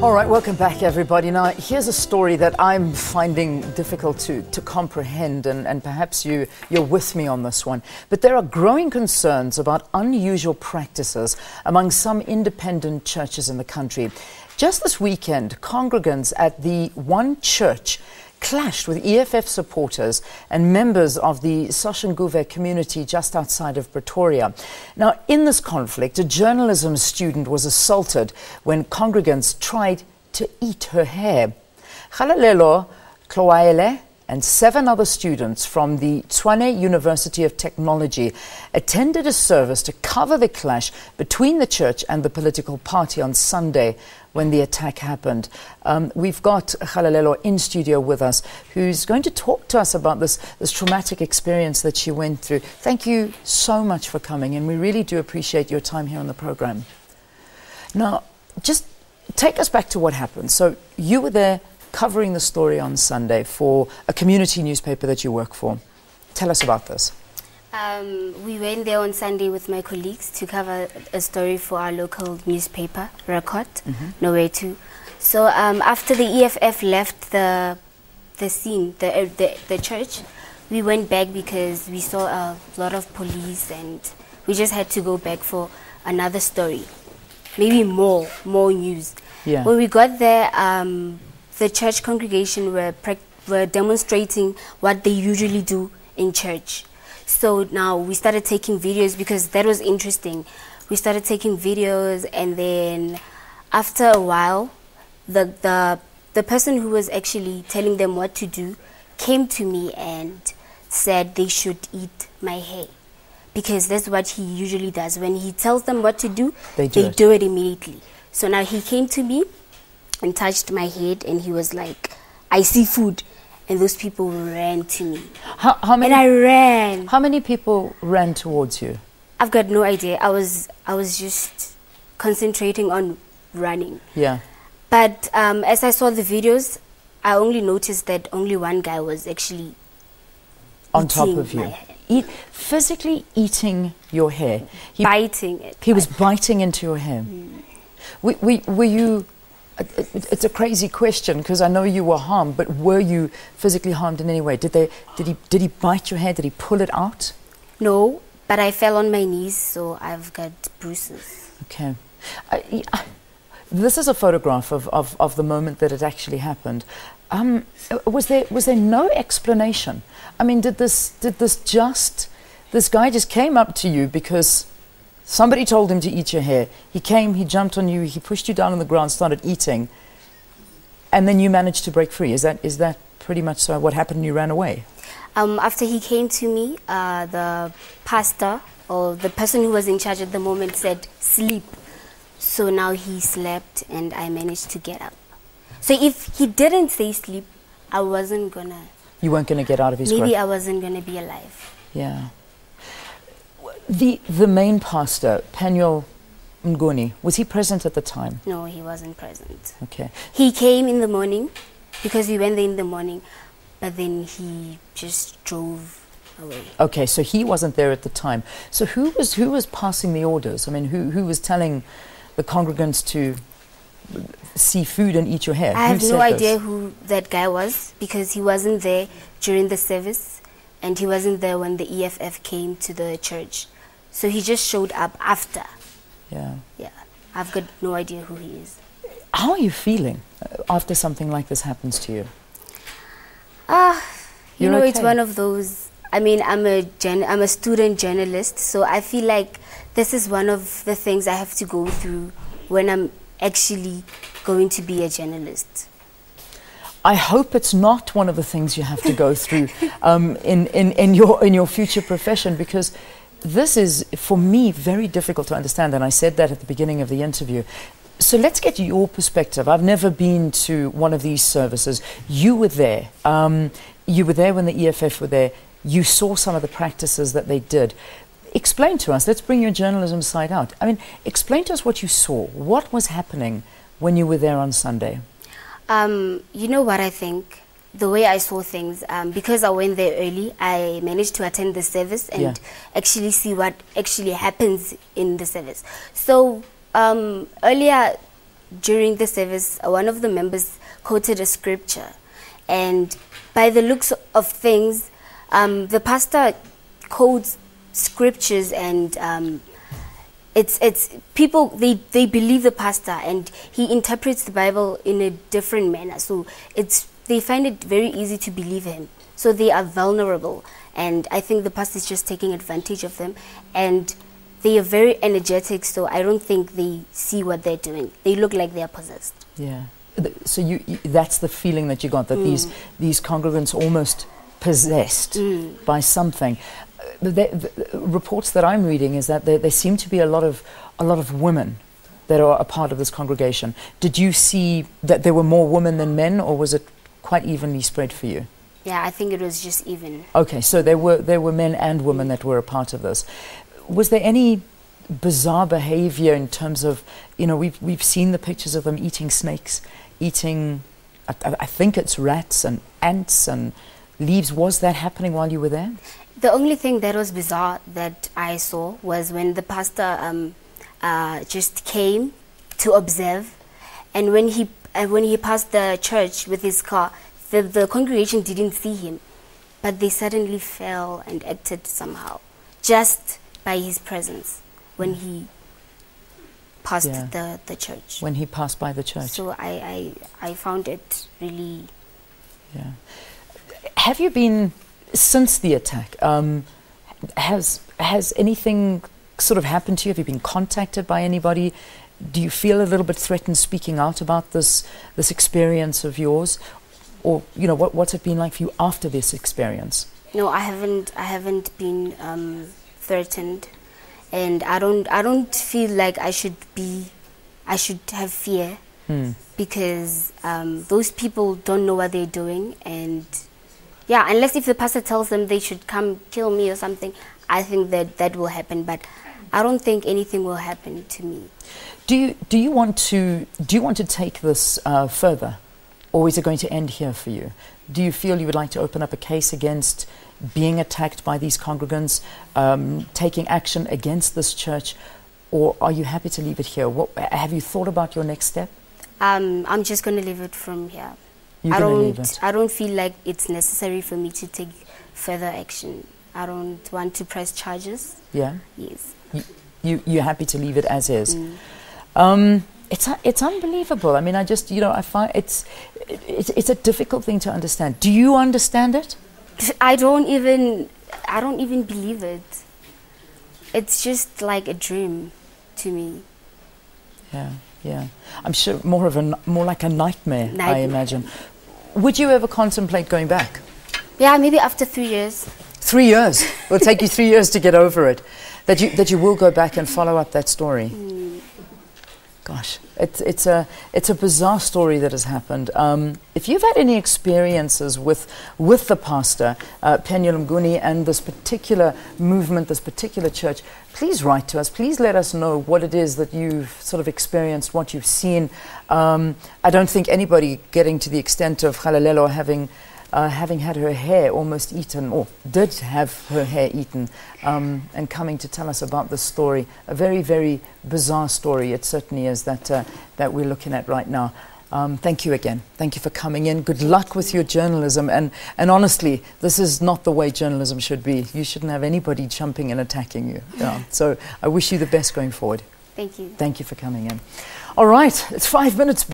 All right, welcome back, everybody. Now, here's a story that I'm finding difficult to comprehend, and perhaps you're with me on this one. But there are growing concerns about unusual practices among some independent churches in the country. Just this weekend, congregants at the one church clashed with EFF supporters and members of the Soshanguve community just outside of Pretoria. Now, in this conflict, a journalism student was assaulted when congregants tried to eat her hair. Kgalalelo Tlhoaele and 7 other students from the Tshwane University of Technology attended a service to cover the clash between the church and the political party on Sunday when the attack happened. We've got Kgalalelo in studio with us, who's going to talk to us about this traumatic experience that she went through. Thank you so much for coming, and we really do appreciate your time here on the program. Now, just take us back to what happened. So you were there covering the story on Sunday for a community newspaper that you work for. Tell us about this. We went there on Sunday with my colleagues to cover a story for our local newspaper, Record, Nowhere To. So after the EFF left the scene, the church, we went back because we saw a lot of police, and we just had to go back for another story, maybe more news. Yeah. When we got there, the church congregation were demonstrating what they usually do in church. So now we started taking videos because that was interesting. We started taking videos, and then after a while, the person who was actually telling them what to do came to me and said they should eat my hair, because that's what he usually does. When he tells them what to do, they do it immediately. So now he came to me and touched my head, and he was like, "I see food." And those people ran to me. How many? And I ran. How many people ran towards you? I've got no idea. I was just concentrating on running. Yeah. But as I saw the videos, I only noticed that only one guy was actually on top of you, physically eating your hair, biting it. He was biting into your hair. Were you? It's a crazy question because I know you were harmed, but were you physically harmed in any way? Did he bite your hair? Did he pull it out? No, but I fell on my knees, so I've got bruises. Okay. This is a photograph of the moment that it actually happened. Was there no explanation? I mean, did this guy just came up to you because somebody told him to eat your hair? He came, he jumped on you, he pushed you down on the ground, started eating, and then you managed to break free. Is that pretty much so what happened and you ran away? After he came to me, the pastor, or the person who was in charge at the moment, said, "Sleep." So now he slept, and I managed to get up. So if he didn't say sleep, I wasn't gonna... You weren't gonna get out of his grip. Maybe I wasn't gonna be alive. Yeah. The main pastor, Paniel Nguni, was he present at the time? No, he wasn't present. Okay. He came in the morning because we went there in the morning, but then he just drove away. Okay, so he wasn't there at the time. So who was passing the orders? I mean, who was telling the congregants to see food and eat your hair? I have no idea who that guy was because he wasn't there during the service, and he wasn't there when the EFF came to the church. So he just showed up after. Yeah. Yeah. I've got no idea who he is. How are you feeling after something like this happens to you? You know, okay? It's one of those. I mean, I'm a student journalist, so I feel like this is one of the things I have to go through when I'm actually going to be a journalist. I hope it's not one of the things you have to go through in your future profession, because this is, for me, very difficult to understand, and I said that at the beginning of the interview. So let's get your perspective. I've never been to one of these services. You were there. You were there when the EFF were there. You saw some of the practices that they did. Explain to us. Let's bring your journalism side out. I mean, explain to us what you saw. What was happening when you were there on Sunday? You know what I think? The way I saw things, because I went there early, I managed to attend the service and actually see what actually happens in the service. So earlier, during the service, one of the members quoted a scripture, and by the looks of things, the pastor quotes scriptures, and it's people, they believe the pastor, and he interprets the Bible in a different manner. So they find it very easy to believe him. So they are vulnerable, and I think the pastor is just taking advantage of them, and they are very energetic. So I don't think they see what they're doing. They look like they are possessed. Yeah. So that's the feeling that you got, that these congregants almost possessed by something. The reports that I'm reading is that there seem to be a lot of women that are a part of this congregation. Did you see that there were more women than men, or was it quite evenly spread for you? Yeah, I think it was just even. Okay, so there were men and women that were a part of this. Was there any bizarre behavior in terms of, we've seen the pictures of them eating snakes, eating, I think it's rats and ants and leaves. Was that happening while you were there? The only thing that was bizarre that I saw was when the pastor just came to observe, and when he passed the church with his car, the congregation didn't see him, but they suddenly fell and acted somehow, just by his presence when he passed the church. When he passed by the church. So I found it really... Yeah. Have you been, since the attack, has anything sort of happened to you? Have you been contacted by anybody? Do you feel a little bit threatened speaking out about this experience of yours? Or, what's it been like for you after this experience? No, I haven't been threatened, and I don't feel like I should have fear, because those people don't know what they're doing, and unless if the pastor tells them they should come kill me or something, I think that will happen, but I don't think anything will happen to me. Do you want to take this further, or is it going to end here for you? Do you feel you would like to open up a case against being attacked by these congregants, taking action against this church, or are you happy to leave it here? Have you thought about your next step? I'm just going to leave it from here. I don't feel like it's necessary for me to take further action. I don't want to press charges. Yeah? Yes. You're happy to leave it as is. It's unbelievable. I mean, I find it's a difficult thing to understand. Do you understand it? I don't even believe it. It's just like a dream to me. Yeah. I'm sure more like a nightmare, I imagine. Would you ever contemplate going back? Yeah, maybe after 3 years. 3 years? It'll take you 3 years to get over it. That you will go back and follow up that story. Gosh, it's a bizarre story that has happened. If you've had any experiences with the pastor, Penya Mnguni, and this particular movement, this particular church, please write to us. Please let us know what it is that you've sort of experienced, what you've seen. I don't think anybody getting to the extent of Kgalalelo having had her hair almost eaten, or did have her hair eaten, and coming to tell us about this story, a very, very bizarre story. It certainly is that we're looking at right now. Thank you again. Thank you for coming in. Good luck with your journalism. And honestly, this is not the way journalism should be. You shouldn't have anybody jumping and attacking you. So I wish you the best going forward. Thank you. Thank you for coming in. All right, it's 5 minutes.